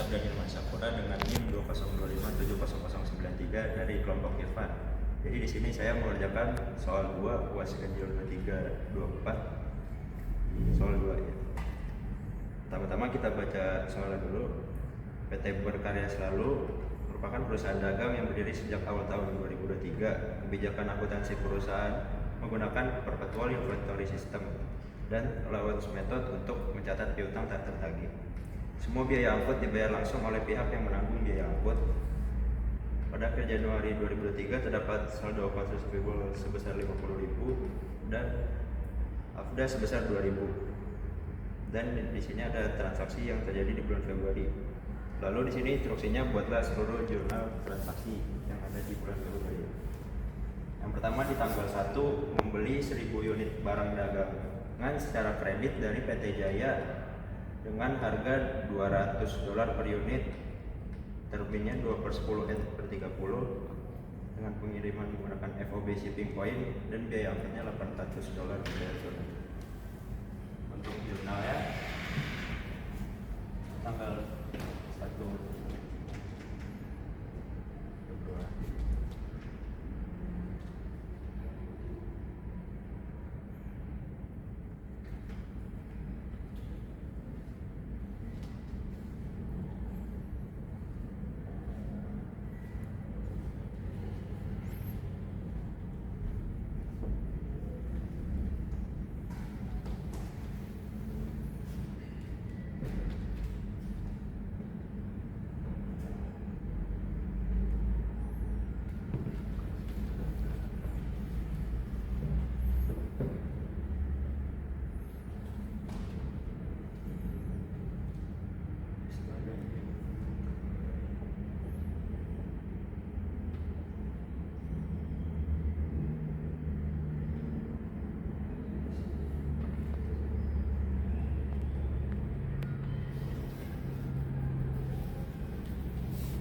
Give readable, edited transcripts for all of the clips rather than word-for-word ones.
Daniel Masakura dengan NIM 202570093 dari kelompok Irfan. Jadi di sini saya mengerjakan soal 2 UAS ganjil 2324 soal 2 ya. Pertama-tama kita baca soalnya dulu. PT Berkarya Selalu merupakan perusahaan dagang yang berdiri sejak awal tahun 2023. Kebijakan akuntansi perusahaan menggunakan perpetual inventory system dan allowance method untuk mencatat piutang tak tertagih. Semua biaya angkut dibayar langsung oleh pihak yang menanggung biaya angkut. Pada akhir Januari 2023 terdapat saldo operasional receivable sebesar 50.000 dan AFDA sebesar 2.000. Dan di sini ada transaksi yang terjadi di bulan Februari. Lalu di sini instruksinya buatlah seluruh jurnal transaksi yang ada di bulan Februari. Yang pertama di tanggal 1 membeli 1.000 unit barang dagangan secara kredit dari PT Jaya dengan harga $200 per unit, terbitnya 2/10 N/30 dengan pengiriman menggunakan FOB shipping point dan biaya angkutnya $800 per unit. Untuk jurnalnya tanggal 1 Februari.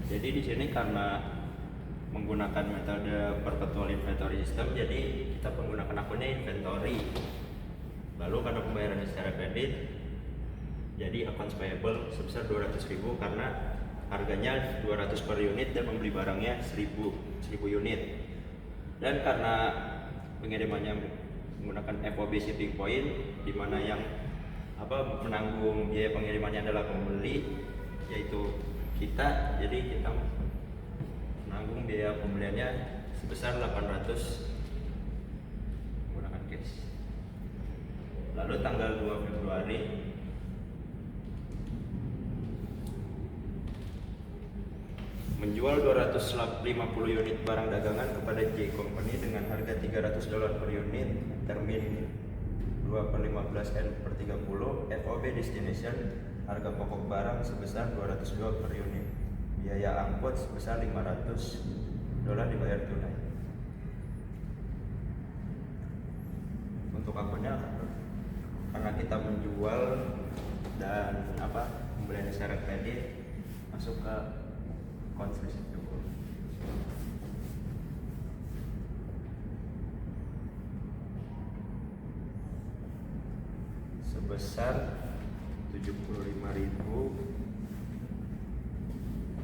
Jadi di sini karena menggunakan metode perpetual inventory system, jadi kita menggunakan akunnya inventory. Lalu karena pembayarannya secara kredit, jadi accounts payable sebesar 200.000 karena harganya 200 per unit dan membeli barangnya 1.000 unit. Dan karena pengirimannya menggunakan FOB shipping point, di mana yang menanggung biaya pengirimannya adalah pembeli, yaitu kita, jadi kita menanggung biaya pembeliannya sebesar 800 menggunakan cash. Lalu tanggal 2 Februari menjual 250 unit barang dagangan kepada J Company dengan harga $300 per unit, termin 2/15 N/30, FOB destination, harga pokok barang sebesar $202 per unit, biaya angkut sebesar $500 dibayar tunai. Untuk akunnya karena kita menjual dan pembelian secara kredit, masuk ke accounts receivable sebesar 75.000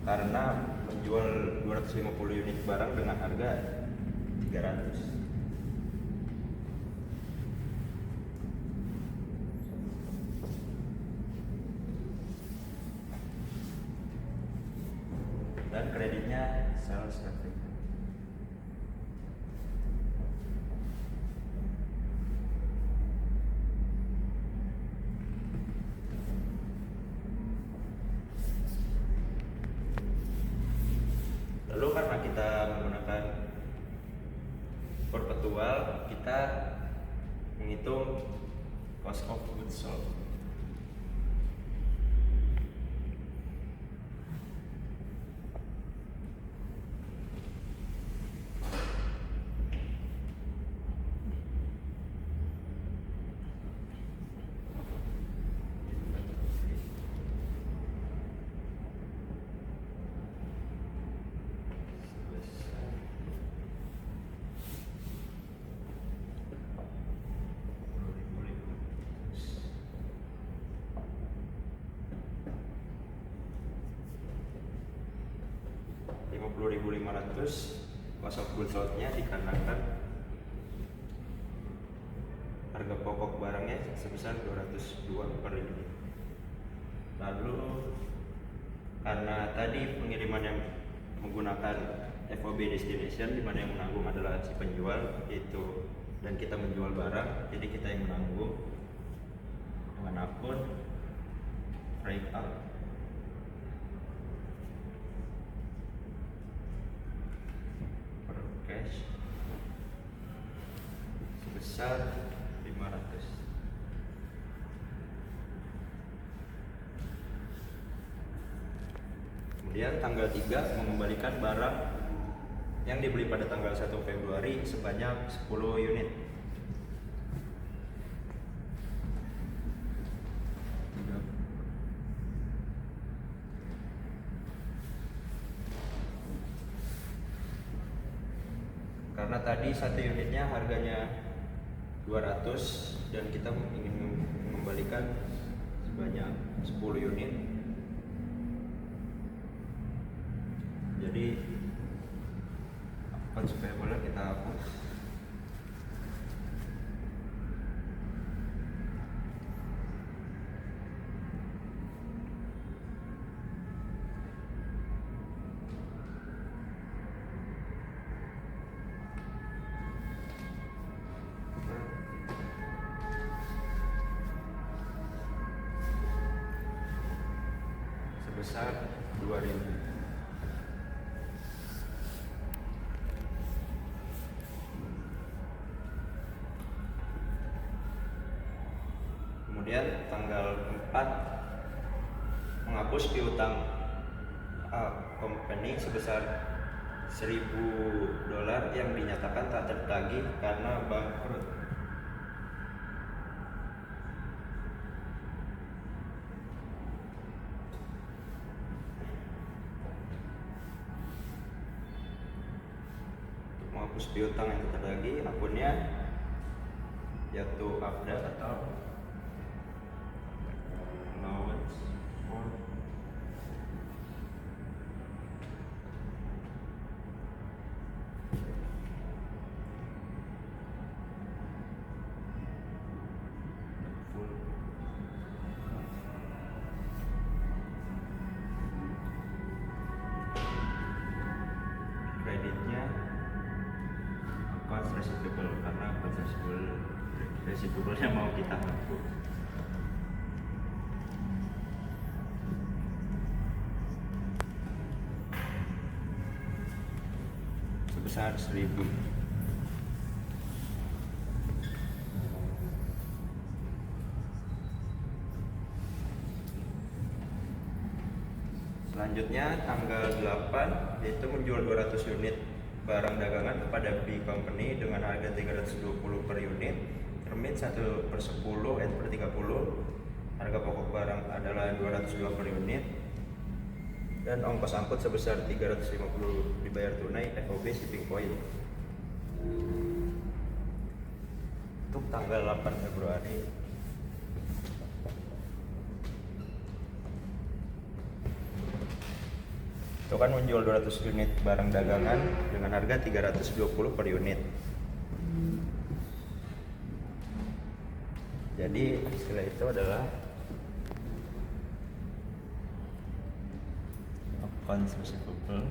karena menjual 250 unit barang dengan harga 300. Dan kreditnya sales traffic. Lalu karena kita menggunakan perpetual, kita menghitung cost of goods sold. 50.500. Cost of goods sold-nya dikarenakan harga pokok barangnya sebesar 202 per unit. Lalu karena tadi pengirimannya menggunakan FOB destination, di mana yang menanggung adalah si penjual itu, dan kita menjual barang, jadi kita yang menanggung dengan akun freight out per cash sebesar 500. Kemudian tanggal 3 mengembalikan barang yang dibeli pada tanggal 1 Februari sebanyak 10 unit. Karena tadi satu unitnya harganya 200 dan kita ingin mengembalikan sebanyak 10 unit. Jadi accounts payable kita hapus. Sebesar 2.000. Kemudian tanggal 4 menghapus piutang company sebesar $1.000 yang dinyatakan tak tertagih karena bangkrut. Untuk menghapus piutang yang tak tertagih, akunnya yaitu AFDA atau allowance for full kreditnya accounts receivable, karena accounts receivable-nya mau kita hapus. Sebesar 1.000. Selanjutnya tanggal 8 yaitu menjual 200 unit barang dagangan kepada B Company dengan harga 320 per unit, termin 1/10 per 30. Harga pokok barang adalah 202 per unit dan ongkos angkut sebesar 350 dibayar tunai FOB shipping point. Untuk tanggal 8 Februari itu kan menjual 200 unit barang dagangan dengan harga 320 per unit. Jadi istilah itu adalah accounts receivable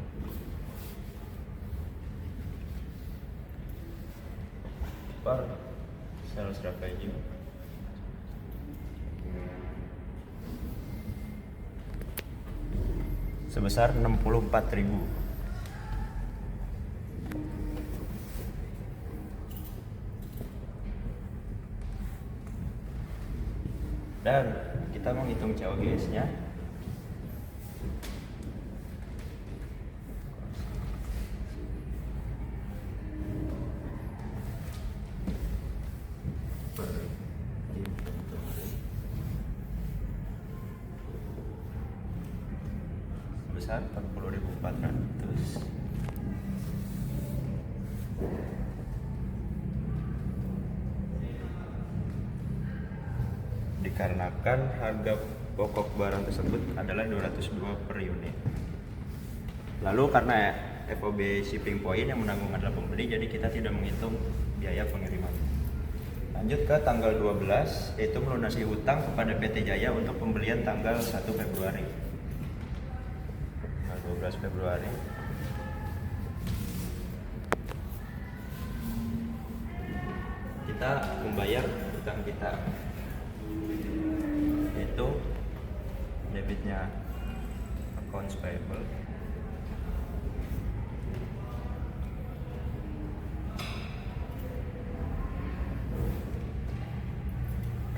per sales revenue sebesar 64.000. Dan kita menghitung COGS-nya. Sebesar 40.400. Dikarenakan harga pokok barang tersebut adalah 202 per unit. Lalu karena FOB shipping point yang menanggung adalah pembeli, jadi kita tidak menghitung biaya pengiriman. Lanjut ke tanggal 12, yaitu melunasi hutang kepada PT Jaya untuk pembelian tanggal 1 Februari. Tanggal 12 Februari. Kita membayar hutang kita, yaitu debitnya accounts payable,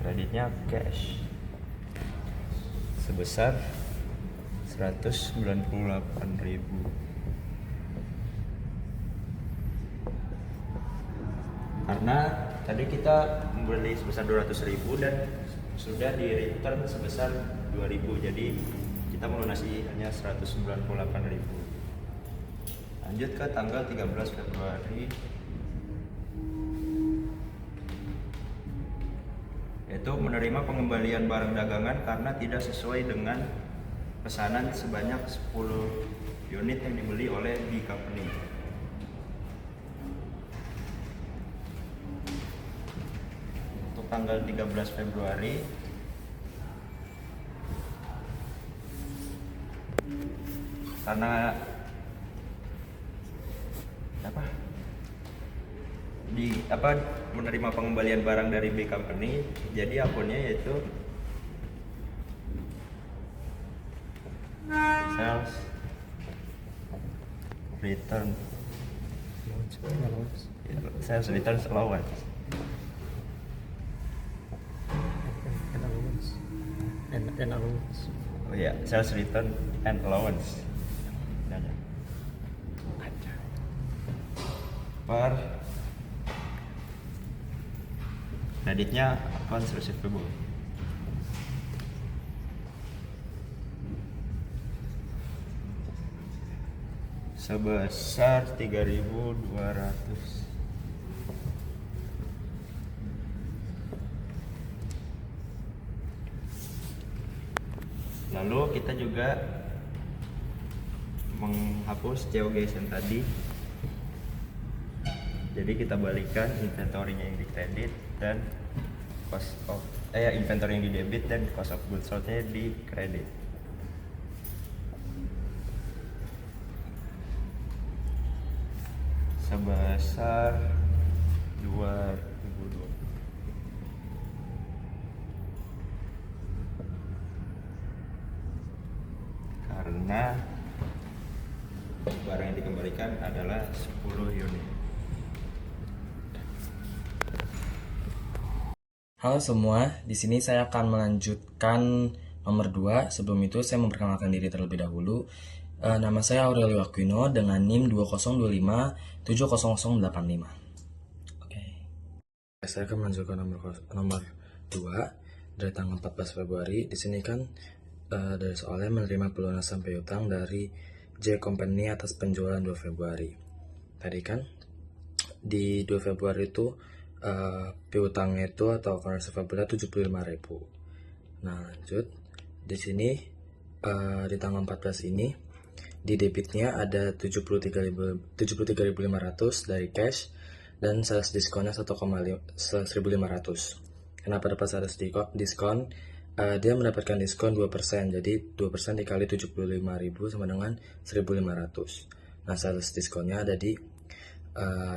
kreditnya cash sebesar 198.000. Karena tadi kita membeli sebesar 200.000 dan sudah di return sebesar 2.000, jadi kita melunasi hanya 198.000. Lanjut ke tanggal 13 Februari, yaitu menerima pengembalian barang dagangan karena tidak sesuai dengan pesanan sebanyak 10 unit yang dibeli oleh B Company. Untuk tanggal 13 Februari, karena menerima pengembalian barang dari B Company, jadi akunnya yaitu sales return allowance. Oh ya, sales return and allowance. Per kreditnya accounts receivable. Sebesar 3.200. Lalu kita juga menghapus COGS yang tadi. Jadi kita balikan inventory-nya yang di kredit dan inventory yang di debit dan cost of goods sold-nya di kredit. Sebesar 2.020. Karena barang yang dikembalikan adalah 10 unit. Halo semua, di sini saya akan melanjutkan nomor 2. Sebelum itu saya memperkenalkan diri terlebih dahulu. Nama saya Aurelio Aquino dengan NIM 2025700085. Oke. Saya akan melanjutkan nomor 2 dari tanggal 14 Februari. Di sini kan dari soalnya menerima pelunasan piutang dari J Company atas penjualan 2 Februari. Tadi kan di 2 Februari itu piutangnya itu atau account receivable 75.000. Nah, lanjut di sini di tanggal 14 ini di debitnya ada 73.500 dari cash dan sales diskonnya 1,500. Kenapa dapat sales diskon? Dia mendapatkan diskon 2%, jadi 2% dikali 75.000 sama dengan 1.500. Nah, sales diskonnya ada di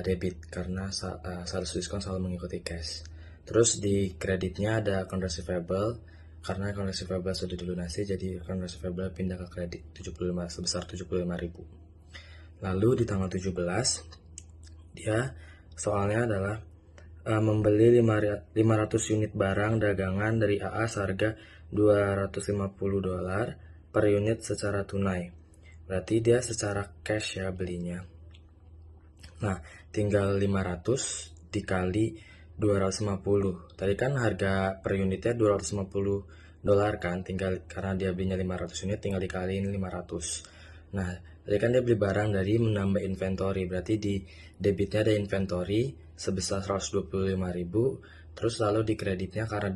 debit karena sales diskon selalu mengikuti cash. Terus di kreditnya ada account receivable karena account receivable sudah dilunasi, jadi account receivable pindah ke kredit sebesar 75.000. Lalu di tanggal 17 dia soalnya adalah membeli 500 unit barang dagangan dari AA seharga $250 per unit secara tunai. Berarti dia secara cash ya belinya. Nah, tinggal 500 dikali 250. Tadi kan harga per unitnya $250 kan, tinggal karena dia belinya 500 unit tinggal dikaliin 500. Nah, tadi kan dia beli barang dari menambah inventory, berarti di debitnya ada inventory sebesar 125.000, terus lalu di kreditnya karena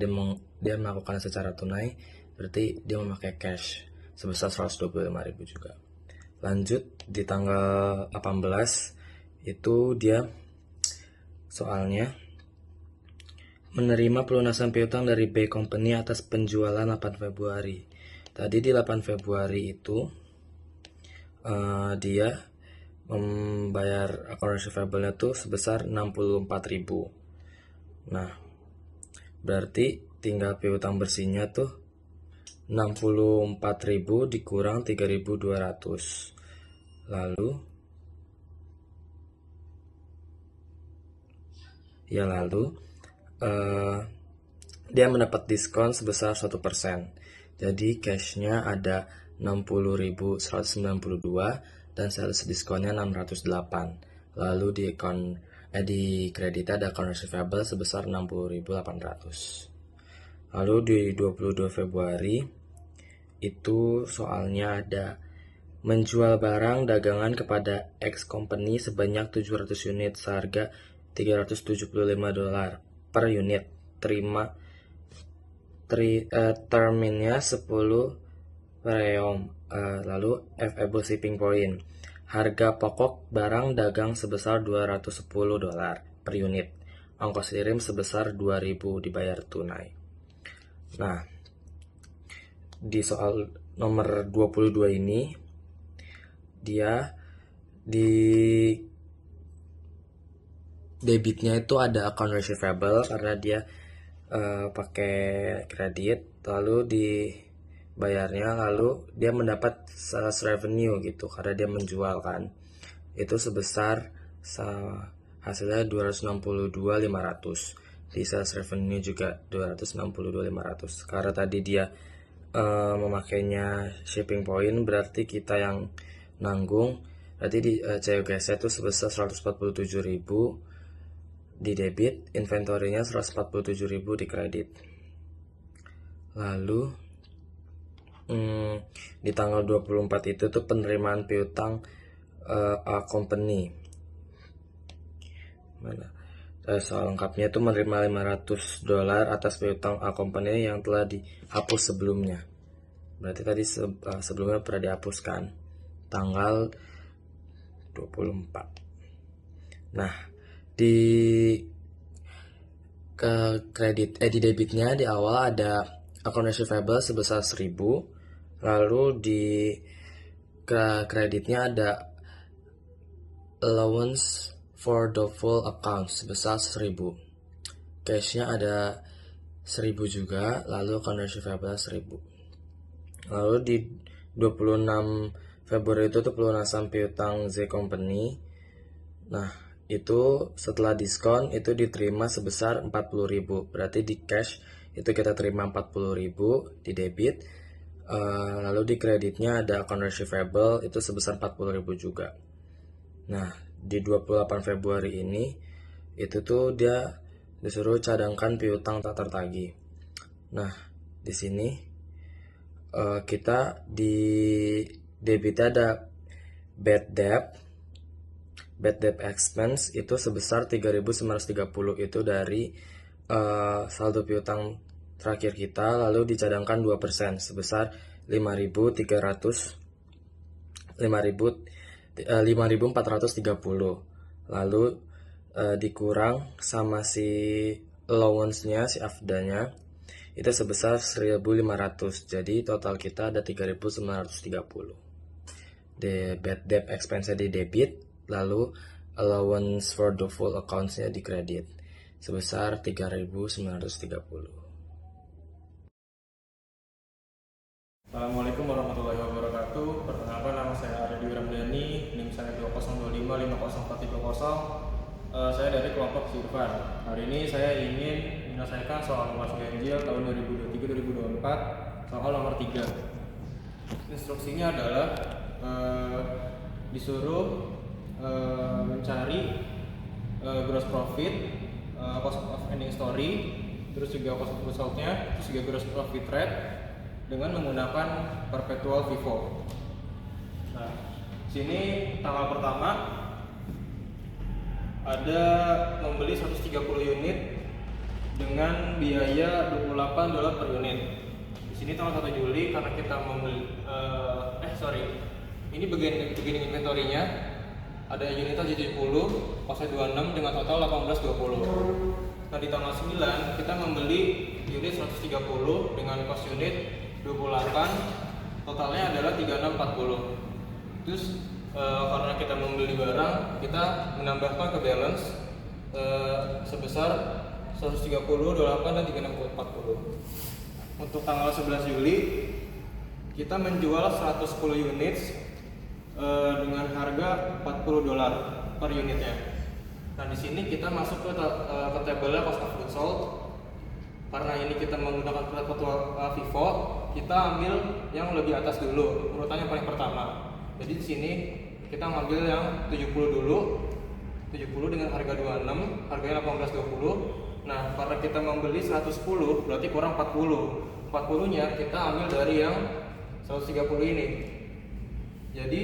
dia melakukan secara tunai, berarti dia memakai cash sebesar 125.000 juga. Lanjut di tanggal 18 itu dia soalnya menerima pelunasan piutang dari B Company atas penjualan 8 Februari. Tadi di 8 Februari itu dia membayar account receivable-nya tuh sebesar 64.000. Nah, berarti tinggal piutang bersihnya tuh 64.000 dikurang 3.200. Lalu dia mendapat diskon sebesar 1%. Jadi cashnya ada 60.192 dan sales diskonnya 608. Lalu di kredit ada account receivable sebesar 60.800. Lalu di 22 Februari itu soalnya ada menjual barang dagangan kepada X company sebanyak 700 unit seharga $375 per unit. Terminnya 10 reom. Lalu FEB shipping point. Harga pokok barang dagang sebesar $210 per unit. Ongkos kirim sebesar 2.000 dibayar tunai. Nah, di soal nomor 22 ini dia di debitnya itu ada account receivable karena dia pakai kredit, lalu dibayarnya, lalu dia mendapat sales revenue gitu karena dia menjual kan, itu sebesar hasilnya 262.500. Di sales revenue juga 262.500. Karena tadi dia memakainya shipping point, berarti kita yang nanggung. Berarti di COGS itu sebesar 147.000 di debit, inventory-nya 147.000 di kredit. Lalu di tanggal 24 itu tuh penerimaan piutang A company. Soal lengkapnya itu menerima $500 atas piutang A company yang telah dihapus sebelumnya. Berarti tadi sebelumnya pernah dihapuskan tanggal 24. Nah, di debitnya di awal ada account receivable sebesar 1.000, lalu di kreditnya ada allowance for the full account sebesar 1.000. Cashnya ada 1.000 juga, lalu account receivable 1.000. Lalu di 26 Februari itu tuh pelunasan piutang Z Company. Nah, itu setelah diskon itu diterima sebesar 40.000. Berarti di cash itu kita terima 40.000 di debit. Lalu di kreditnya ada account receivable itu sebesar 40.000 juga. Nah, di 28 Februari ini itu tuh dia disuruh cadangkan piutang tak tertagih. Nah, di sini kita di debit ada bad debt expense itu sebesar 3.930 itu dari saldo piutang terakhir kita, lalu dicadangkan 2% sebesar 5.430, lalu dikurang sama si allowance-nya, si AFDA-nya itu sebesar 1.500. Jadi total kita ada 3.930. The bad debt expense di debit, lalu allowance for the full accounts-nya di kredit sebesar 3.930. Assalamualaikum warahmatullahi wabarakatuh. Perkenalkan, nama saya Arya Dwi Ramdhani, NIM saya 20255040. Saya dari kelompok Sirvan. Hari ini saya ingin menyelesaikan soal uas ganjil tahun 2023-2024, soal nomor 3. Instruksinya adalah disuruh mencari gross profit, cost of ending story, terus juga cost of result-nya, terus juga gross profit rate dengan menggunakan perpetual FIFO. Nah, sini tanggal pertama ada membeli 130 unit dengan biaya $28 per unit. Di sini tanggal 1 Juli karena kita membeli ini beginning inventory-nya ada unitnya 70, costnya 26 dengan total 1820. Nah di tanggal 9 kita membeli unit 130 dengan cost unit 28, totalnya adalah 3640. Terus karena kita membeli barang, kita menambahkan ke balance sebesar 130, 28 dan 3640. Untuk tanggal 11 Juli kita menjual 110 unit dengan harga $40 per unitnya. Nah di sini kita masuk ke tabelnya cost of goods sold. Karena ini kita menggunakan ketua FIFO, kita ambil yang lebih atas dulu, urutannya paling pertama. Jadi di sini kita ngambil yang 70 dulu, 70 dengan harga 26, harganya 1820. Nah karena kita membeli 110, berarti kurang 40. 40-nya kita ambil dari yang 130 ini. Jadi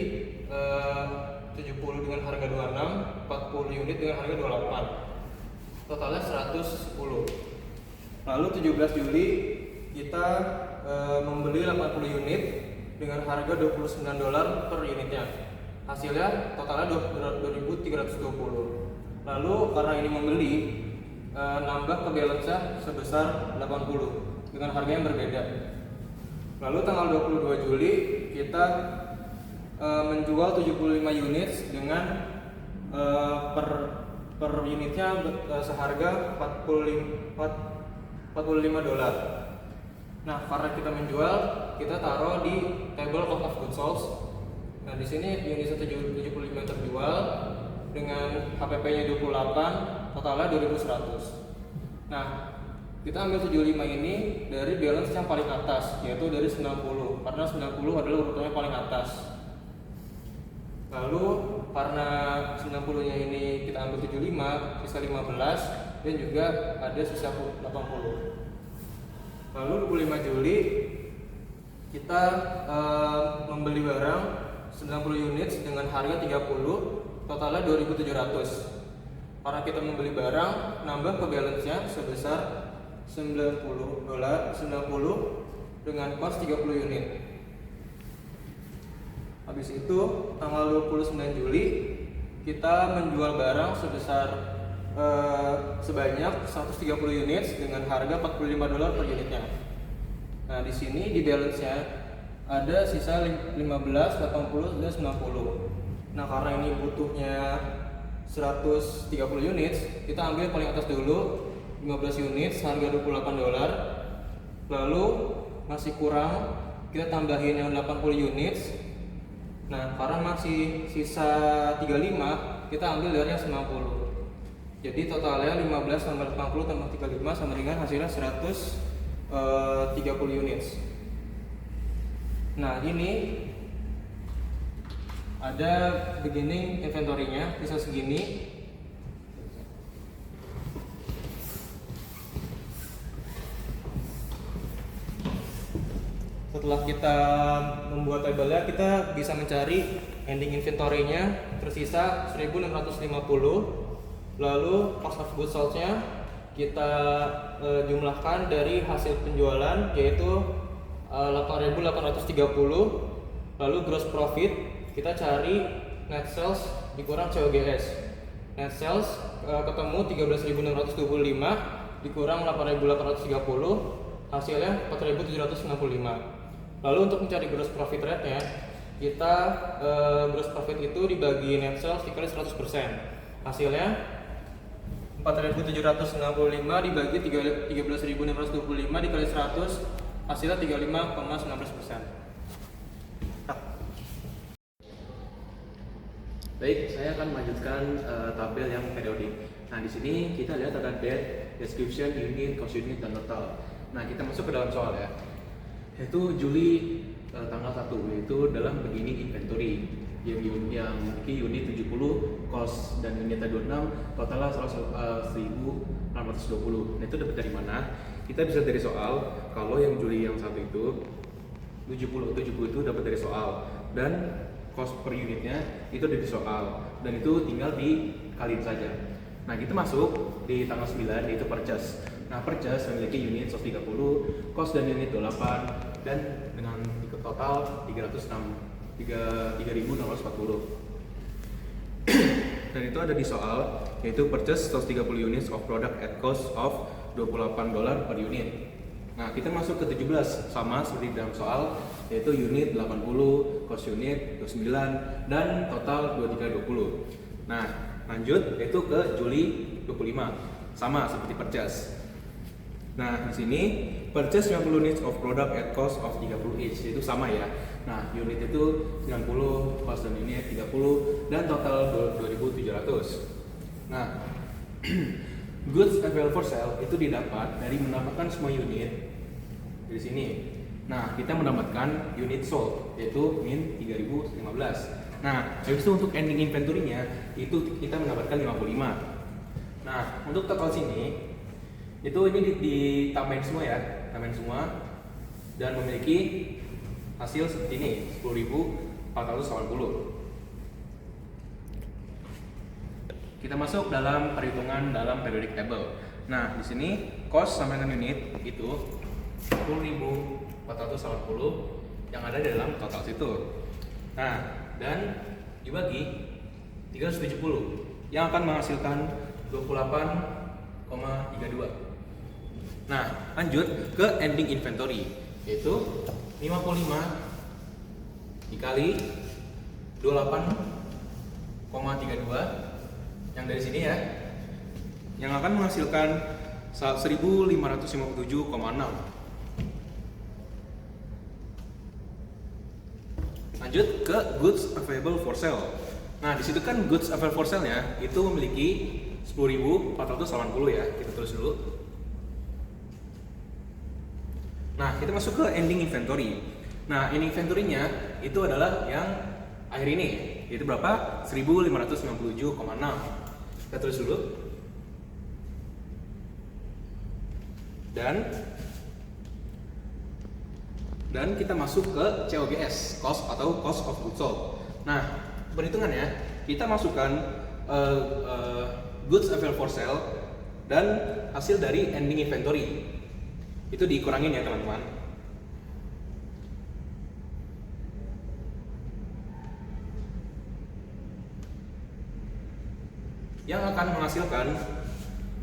70 dengan harga 26, 40 unit dengan harga 28. Totalnya 110. Lalu 17 Juli kita membeli 80 unit dengan harga $29 per unitnya. Hasilnya totalnya 2.320. Lalu karena ini membeli, nambah ke balance-nya sebesar 80 dengan harga yang berbeda. Lalu tanggal 22 Juli kita menjual 75 unit dengan per unitnya seharga $45. Nah, karena kita menjual, kita taruh di table cost of goods sold. Nah, di sini unit 75 terjual dengan HPP-nya 28, totalnya 2.100. Nah, kita ambil 75 ini dari balance yang paling atas, yaitu dari 90, karena 90 adalah urutannya paling atas. Lalu karena 90-nya ini kita ambil 75, sisa 15, dan juga ada sisa 80. Lalu 25 Juli kita membeli barang 90 unit dengan harga 30, totalnya 2.700. Karena kita membeli barang, nambah ke balance-nya sebesar $90 dengan cost 30 unit. Habis itu tanggal 29 Juli kita menjual barang sebesar sebanyak 130 unit dengan harga $45 per unitnya. Nah, di sini di balance-nya ada sisa 15, 80 dan 90. Nah, karena ini butuhnya 130 unit, kita ambil paling atas dulu 15 unit harga $28. Lalu masih kurang, kita tambahin yang 80 unit. Nah, karena masih sisa 35, kita ambil dari yang 90. Jadi totalnya 15 tambah 80 tambah 35 sama dengan hasilnya 130 unit. Nah, ini ada beginning inventory-nya bisa segini. Setelah kita membuat tabelnya, kita bisa mencari ending inventory-nya tersisa 1.650. Lalu cost of goods sold-nya kita jumlahkan dari hasil penjualan, yaitu 8.830. Lalu gross profit kita cari net sales dikurang COGS. Net sales ketemu 13.625 dikurang 8.830, hasilnya 4.765. Lalu untuk mencari gross profit rate-nya, kita gross profit itu dibagi net sales dikali 100%. Hasilnya 4.765 dibagi 13.625 dikali 100, hasilnya 35,19%. Baik, saya akan melanjutkan tabel yang periodik. Nah, di sini kita lihat ada date, description, unit, cost unit, dan total. Nah, kita masuk ke dalam soal ya. Yaitu Juli tanggal 1, yaitu dalam beginning inventory yang memiliki unit 70, cost dan unitnya 26, totalnya 1.620. Nah, itu dapat dari mana? Kita bisa dari soal. Kalau yang Juli yang 1 itu 70 itu dapat dari soal, dan cost per unitnya itu dari soal, dan itu tinggal dikaliin saja. Nah, kita masuk di tanggal 9, yaitu purchase. Nah, purchase memiliki unit 130, cost dan unit 28, dan dengan ikut total 306. 3.640. Dan itu ada di soal, yaitu purchase 130 units of product at cost of $28 per unit. Nah, kita masuk ke 17, sama seperti dalam soal, yaitu unit 80, cost unit 29, dan total 2320. Nah, lanjut yaitu ke Juli 25, sama seperti purchase. Nah, di sini purchase 50 units of product at cost of 30 each, itu sama ya. Nah, unit itu 90, cost dan unit 30, dan total 2.700. Nah, goods available for sale itu didapat dari menambahkan semua unit di sini. Nah, kita mendapatkan unit sold, yaitu min 3015. Nah, habis itu untuk ending inventory-nya itu kita mendapatkan 55. Nah, untuk total sini itu ini ditambahin semua ya, tambahin semua, dan memiliki hasil seperti ini, 10.480. Kita masuk dalam perhitungan dalam periodic table. Nah, di sini cost sama dengan unit itu 10.480 yang ada di dalam total situ. Nah, dan dibagi 370 yang akan menghasilkan 28,32. Nah, lanjut ke ending inventory, yaitu 55 dikali 28,32 yang dari sini ya, yang akan menghasilkan 1.557,6. Lanjut ke goods available for sale. Nah, di situ kan goods available for sale-nya itu memiliki 10.480 ya. Kita tulis dulu. Nah, kita masuk ke ending inventory. Nah, ending inventory-nya itu adalah yang akhir ini, yaitu berapa? 1.597,6. Kita tulis dulu. Dan kita masuk ke COGS, cost atau cost of goods sold. Nah, perhitungannya kita masukkan goods available for sale dan hasil dari ending inventory. Itu dikurangin ya, teman-teman. Yang akan menghasilkan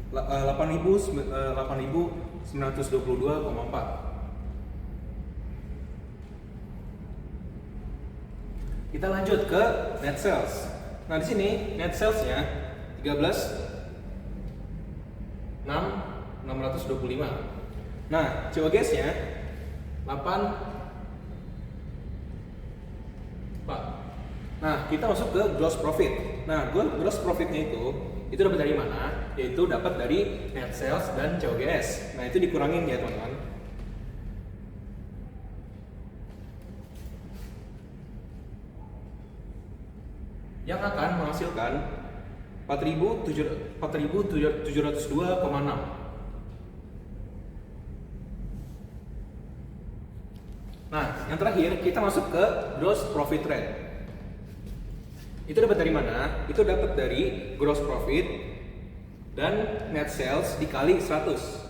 8.922,4. Kita lanjut ke net sales. Nah, di sini net sales-nya 13.625. Nah, COGS-nya 8. Nah, kita masuk ke gross profit. Nah, gross profit-nya itu dapat dari mana? Yaitu dapat dari net sales dan COGS. Nah, itu dikurangin ya, teman-teman. Yang akan menghasilkan 4.702,6. Nah, yang terakhir kita masuk ke gross profit rate. Itu dapat dari mana? Itu dapat dari gross profit dan net sales dikali 100.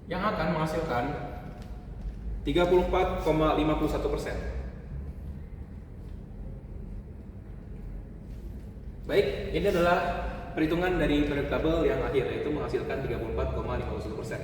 Yang akan menghasilkan 34,51%. Baik, ini adalah perhitungan dari periodic table yang akhir, yaitu menghasilkan 34,51%.